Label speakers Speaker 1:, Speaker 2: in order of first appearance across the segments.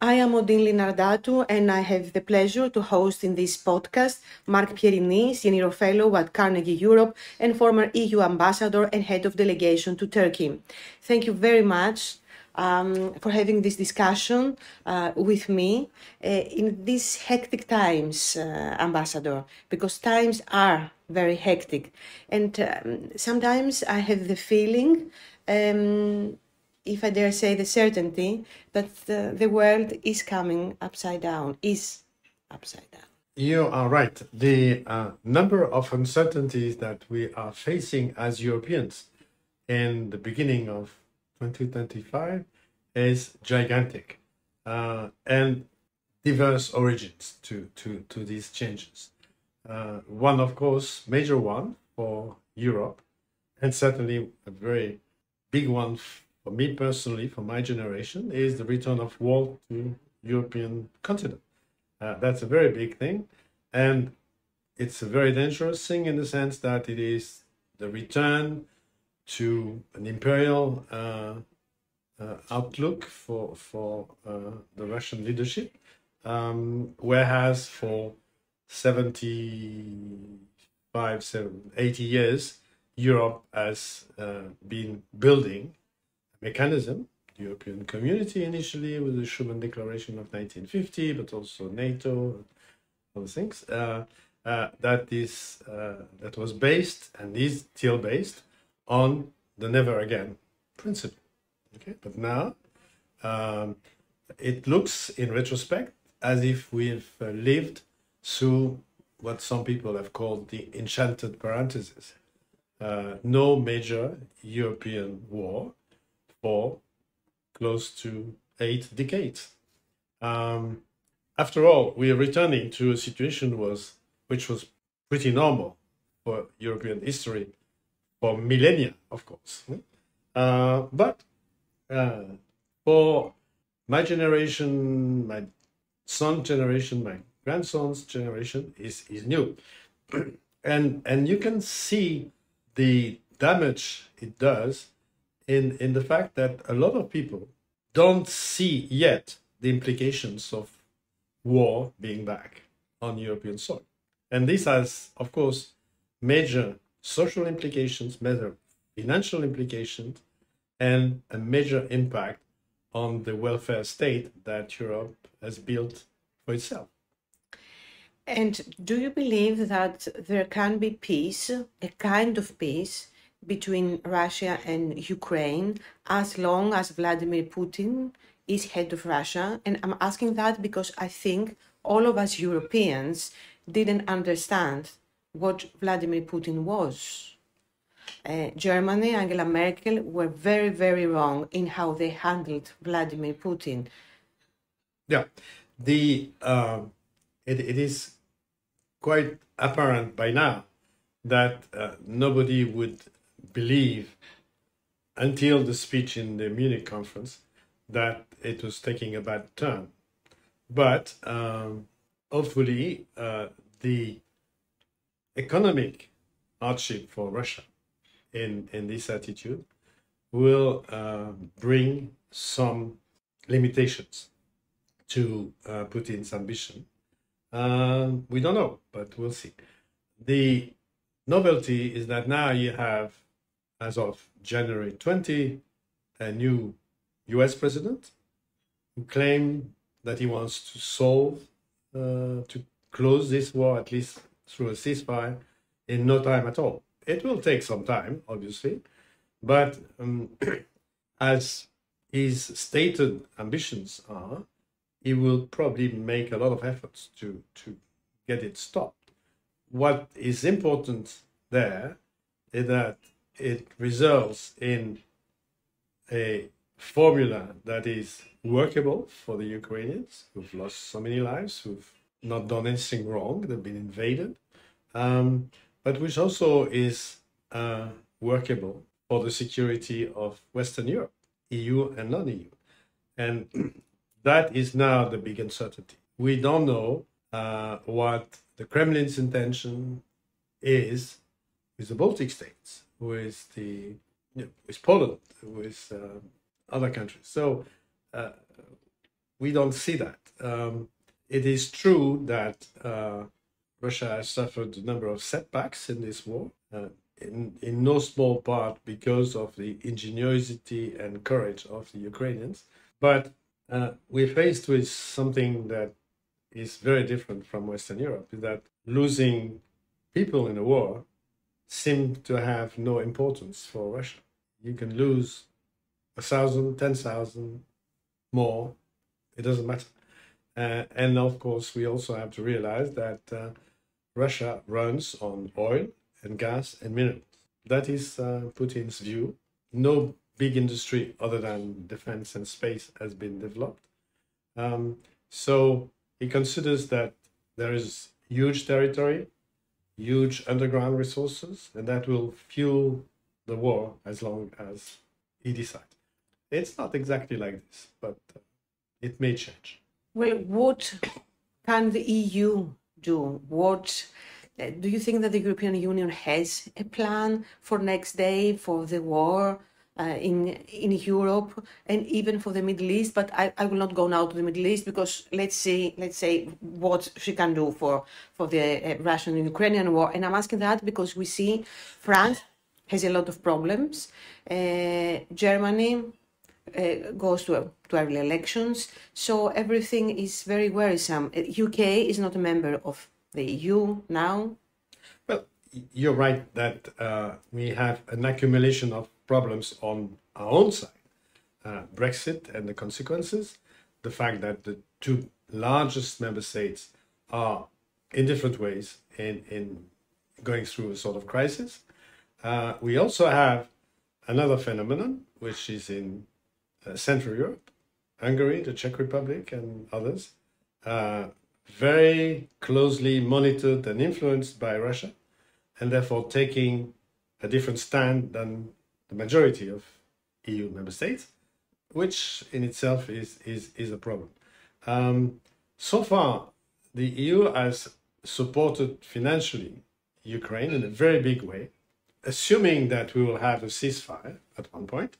Speaker 1: I am Odin Linardatou, and I have the pleasure to host in this podcast Marc Pierini, Senior Fellow at Carnegie Europe and former EU Ambassador and Head of Delegation to Turkey. Thank you very much for having this discussion with me in these hectic times, Ambassador, because times are very hectic. And sometimes I have the feeling if I dare say the certainty, that the world is coming upside down, is upside down.
Speaker 2: You are right. The number of uncertainties that we are facing as Europeans in the beginning of 2025 is gigantic and diverse origins to these changes. One, of course, major one for Europe, and certainly a very big one for me personally, for my generation, is the return of war to European continent. That's a very big thing, and it's a very dangerous thing in the sense that it is the return to an imperial outlook for the Russian leadership, whereas for 80 years, Europe has been building mechanism, the European Community initially with the Schuman Declaration of 1950, but also NATO and other things, that was based and is still based on the never again principle. Okay, but now it looks in retrospect as if we've lived through what some people have called the enchanted parenthesis. No major European war for close to 8 decades. After all, we are returning to a situation which was pretty normal for European history for millennia, of course. But for my generation, my son's generation, my grandson's generation is new. and you can see the damage it does in the fact that a lot of people don't see yet the implications of war being back on European soil. And this has, of course, major social implications, major financial implications, and a major impact on the welfare state that Europe has built for itself.
Speaker 1: And do you believe that there can be peace, a kind of peace, between Russia and Ukraine as long as Vladimir Putin is head of Russia? And I'm asking that because I think all of us Europeans didn't understand what Vladimir Putin was. Germany, Angela Merkel were very, very wrong in how they handled Vladimir Putin.
Speaker 2: Yeah, it is quite apparent by now that nobody would believe until the speech in the Munich conference that it was taking a bad turn. But hopefully the economic hardship for Russia in this attitude will bring some limitations to Putin's ambition. We don't know, but we'll see. The novelty is that now you have, as of January 20, a new US president who claimed that he wants to solve, to close this war, at least through a ceasefire, in no time at all. It will take some time, obviously, but as his stated ambitions are, he will probably make a lot of efforts to get it stopped. What is important there is that it results in a formula that is workable for the Ukrainians who've lost so many lives, who've not done anything wrong, they've been invaded, but which also is workable for the security of Western Europe, EU and non-EU. And that is now the big uncertainty. We don't know what the Kremlin's intention is with the Baltic states, with Poland, with other countries. So we don't see that. It is true that Russia has suffered a number of setbacks in this war, in no small part because of the ingenuity and courage of the Ukrainians. But we're faced with something that is very different from Western Europe, is that losing people in a war seems to have no importance for Russia. You can lose 1,000, 10,000 more, it doesn't matter. And of course, we also have to realize that Russia runs on oil and gas and minerals. That is Putin's view. No big industry other than defense and space has been developed. So he considers that there is huge territory, huge underground resources, and that will fuel the war as long as he decides. It's not exactly like this, but it may change.
Speaker 1: Well, what can the EU do? What do you think that the European Union has a plan for next day, for the war in Europe and even for the Middle East? But I will not go now to the Middle East because let's say what she can do for the Russian and Ukrainian war. And I'm asking that because we see France has a lot of problems. Germany goes to early elections, so everything is very worrisome. UK is not a member of the EU now.
Speaker 2: Well, you're right that we have an accumulation of problems on our own side. Brexit and the consequences, the fact that the two largest member states are in different ways in going through a sort of crisis. We also have another phenomenon, which is in Central Europe, Hungary, the Czech Republic, and others, very closely monitored and influenced by Russia, and therefore taking a different stand than the majority of EU member states, which in itself is a problem. So far, the EU has supported financially Ukraine in a very big way, assuming that we will have a ceasefire at one point.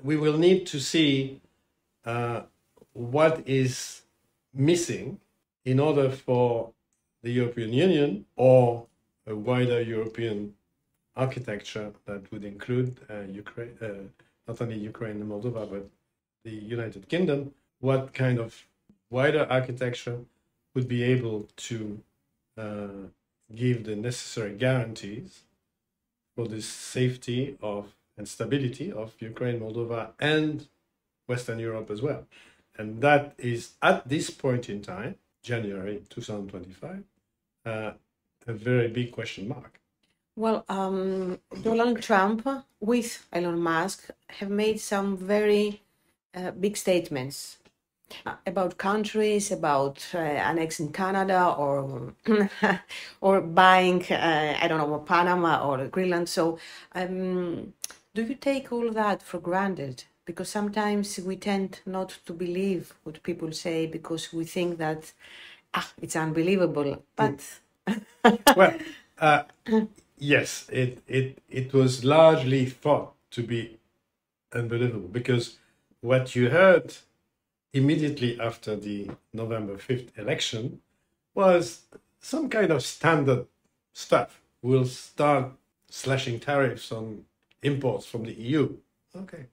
Speaker 2: We will need to see what is missing in order for the European Union or a wider European architecture that would include Ukraine, not only Ukraine and Moldova, but the United Kingdom, what kind of wider architecture would be able to give the necessary guarantees for the safety of and stability of Ukraine, Moldova, and Western Europe as well. And that is, at this point in time, January 2025, a very big question mark.
Speaker 1: Well, Donald Trump with Elon Musk have made some very big statements about countries, about annexing Canada or or buying, I don't know, Panama or Greenland. So do you take all that for granted? Because sometimes we tend not to believe what people say because we think that it's unbelievable. But
Speaker 2: well, yes, it was largely thought to be unbelievable because what you heard immediately after the November 5th election was some kind of standard stuff. We'll start slashing tariffs on imports from the EU. Okay.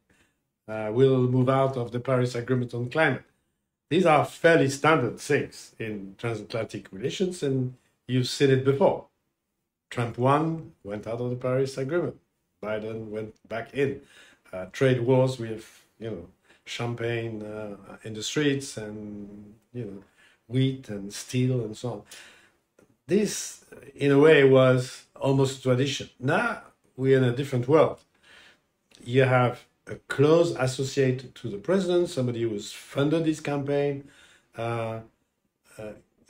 Speaker 2: We'll move out of the Paris Agreement on climate. These are fairly standard things in transatlantic relations, and you've seen it before. Trump won, went out of the Paris Agreement. Biden went back in. Trade wars with, champagne in the streets and, wheat and steel and so on. This, in a way, was almost a tradition. Now we're in a different world. You have a close associated to the president, somebody who's funded his campaign,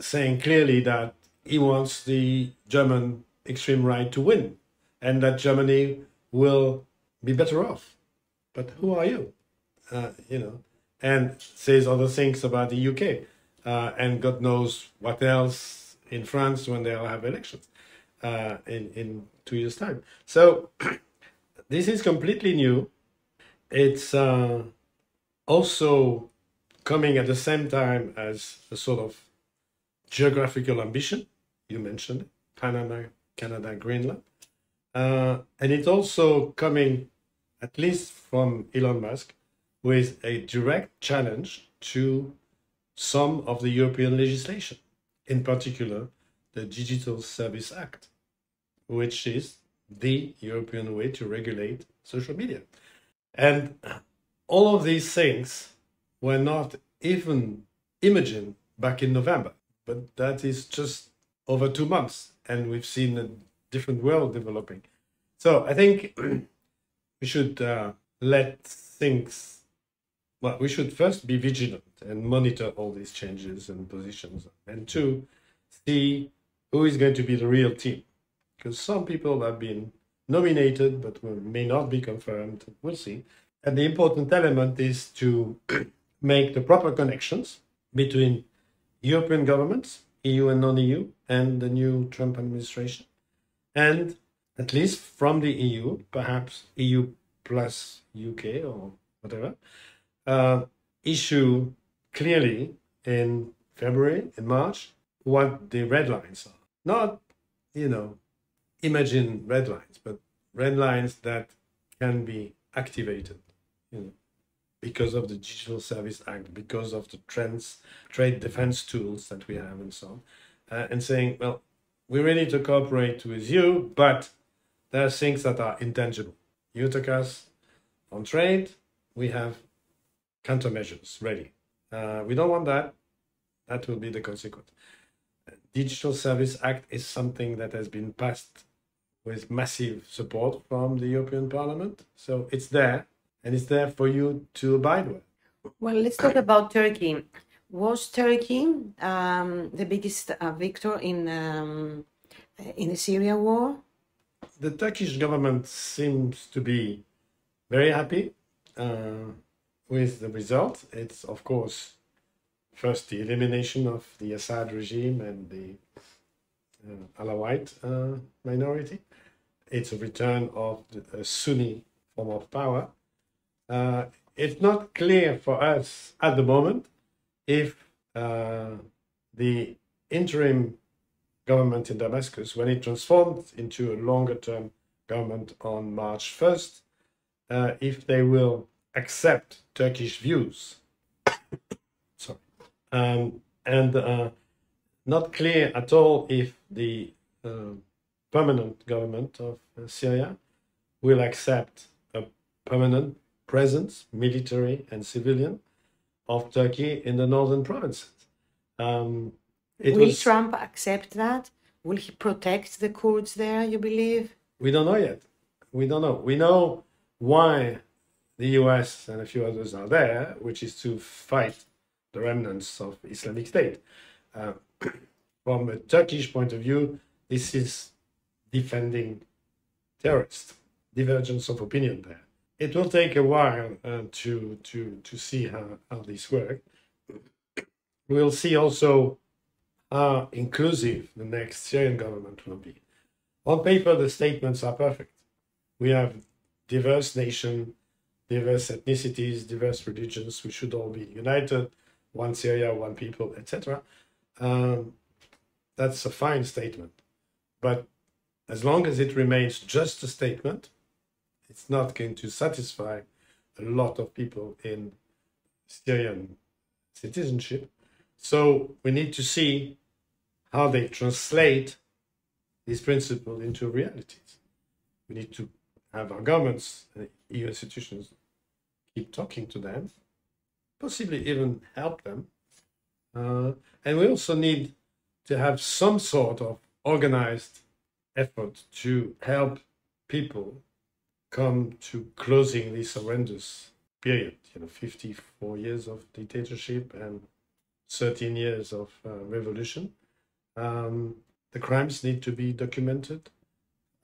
Speaker 2: saying clearly that he wants the German extreme right to win and that Germany will be better off. But who are you? And says other things about the UK and God knows what else in France when they'll have elections in 2 years' time. So this is completely new. It's also coming at the same time as a sort of geographical ambition. You mentioned it, Panama, Canada, Greenland. And it's also coming, at least from Elon Musk, with a direct challenge to some of the European legislation, in particular the Digital Service Act, which is the European way to regulate social media. And all of these things were not even imagined back in November, but that is just over 2 months, and we've seen a different world developing. So I think we should let things, well, we should first be vigilant and monitor all these changes and positions, and two, see who is going to be the real team. Because some people have been nominated but may not be confirmed. We'll see. And the important element is to make the proper connections between European governments, EU and non-EU, and the new Trump administration. And at least from the EU, perhaps EU plus UK or whatever, issue clearly in February, in March, what the red lines are. Not, imagine red lines, but red lines that can be activated, because of the Digital Service Act, because of the trade defense tools that we have and so on, and saying, well, we're ready to cooperate with you, but there are things that are intangible. You took us on trade, we have countermeasures ready. We don't want that. That will be the consequence. Digital Service Act is something that has been passed with massive support from the European Parliament. So it's there, and it's there for you to abide with.
Speaker 1: Well, let's talk about Turkey. Was Turkey the biggest victor in the Syria war?
Speaker 2: The Turkish government seems to be very happy with the result. It's, of course, first the elimination of the Assad regime and the Alawite minority. It's a return of a Sunni form of power. It's not clear for us at the moment if the interim government in Damascus, when it transformed into a longer-term government on March 1st, if they will accept Turkish views. Sorry. And not clear at all if the permanent government of Syria will accept a permanent presence, military and civilian, of Turkey in the northern provinces.
Speaker 1: Will Trump accept that? Will he protect the Kurds there, you believe?
Speaker 2: We don't know yet. We don't know. We know why the US and a few others are there, which is to fight the remnants of Islamic State. From a Turkish point of view, this is defending terrorists. Divergence of opinion there. It will take a while to see how this works. We'll see also how inclusive the next Syrian government will be. On paper, the statements are perfect. We have diverse nations, diverse ethnicities, diverse religions. We should all be united, one Syria, one people, etc. That's a fine statement. But as long as it remains just a statement, it's not going to satisfy a lot of people in Syrian citizenship. So we need to see how they translate these principles into realities. We need to have our governments, EU institutions, keep talking to them, possibly even help them. And we also need to have some sort of organized effort to help people come to closing this horrendous period, 54 years of dictatorship and 13 years of revolution. The crimes need to be documented,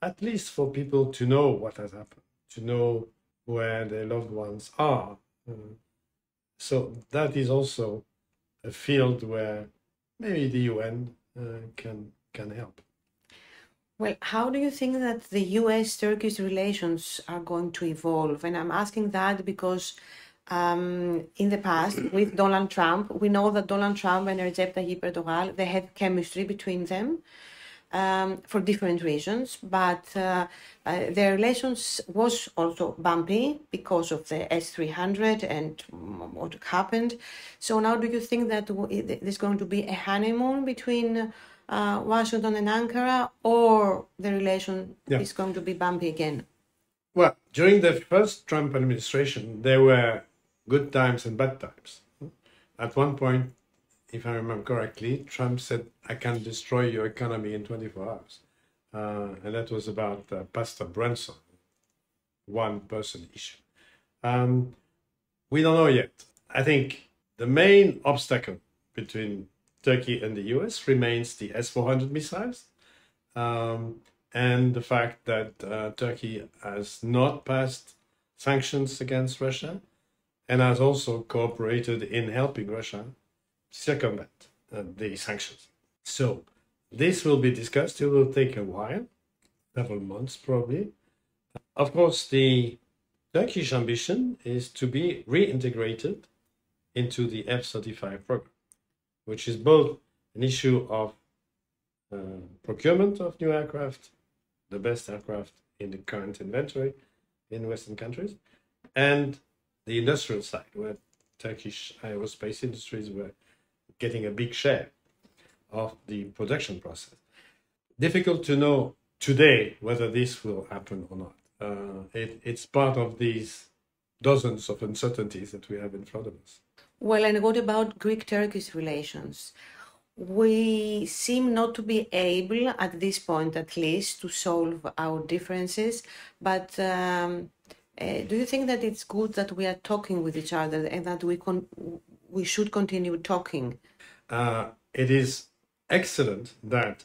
Speaker 2: at least for people to know what has happened, to know where their loved ones are. So that is also a field where maybe the UN can help.
Speaker 1: Well, how do you think that the US-Turkish relations are going to evolve? And I'm asking that because in the past with Donald Trump. We know that Donald Trump and Recep Tayyip Erdogan, they had chemistry between them for different reasons, but their relations was also bumpy because of the S-300 and what happened. So now do you think that there's going to be a honeymoon between Washington and Ankara, or the relation is going to be bumpy again?
Speaker 2: Well, during the first Trump administration, there were good times and bad times. At one point, if I remember correctly, Trump said, "I can destroy your economy in 24 hours." And that was about Pastor Brunson, one-person issue. We don't know yet. I think the main obstacle between Turkey and the US remains the S-400 missiles, and the fact that Turkey has not passed sanctions against Russia and has also cooperated in helping Russia circumvent the sanctions. So this will be discussed. It will take a while, several months probably. Of course, the Turkish ambition is to be reintegrated into the F-35 program, which is both an issue of procurement of new aircraft, the best aircraft in the current inventory in Western countries, and the industrial side, where Turkish aerospace industries were getting a big share of the production process. Difficult to know today whether this will happen or not. It's part of these dozens of uncertainties that we have in front of us.
Speaker 1: Well, and what about Greek-Turkish relations? We seem not to be able, at this point at least, to solve our differences, but do you think that it's good that we are talking with each other and that we should continue talking?
Speaker 2: It is excellent that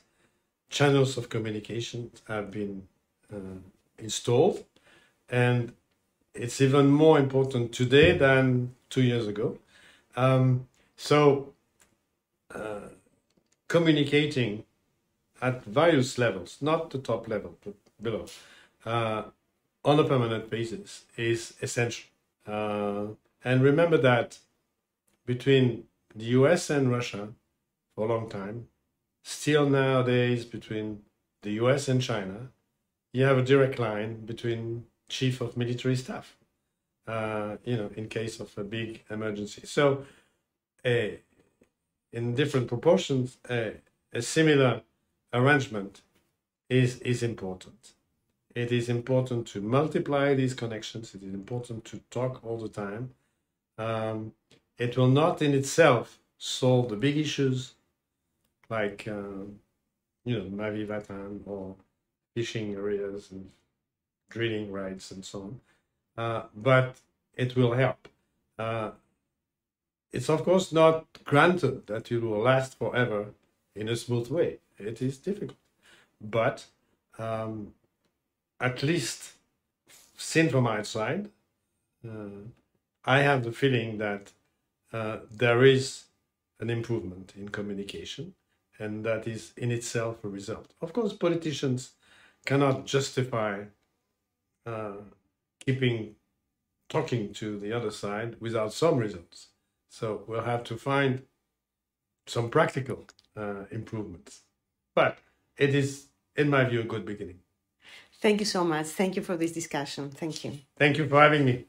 Speaker 2: channels of communication have been installed, and it's even more important today than 2 years ago. Communicating at various levels, not the top level, but below, on a permanent basis is essential. And remember that between the US and Russia, for a long time, still nowadays between the US and China, you have a direct line between chief of military staff, in case of a big emergency. So in different proportions, a similar arrangement is important. It is important to multiply these connections. It is important to talk all the time. It will not in itself solve the big issues like, Mavi Vatan or fishing areas and drilling rights and so on. But it will help. It's of course not granted that it will last forever in a smooth way. It is difficult. But at least seen from outside, I have the feeling that there is an improvement in communication, and that is in itself a result. Of course, politicians cannot justify talking to the other side without some results. So we'll have to find some practical improvements. But it is, in my view, a good beginning.
Speaker 1: Thank you so much. Thank you for this discussion. Thank you.
Speaker 2: Thank you for having me.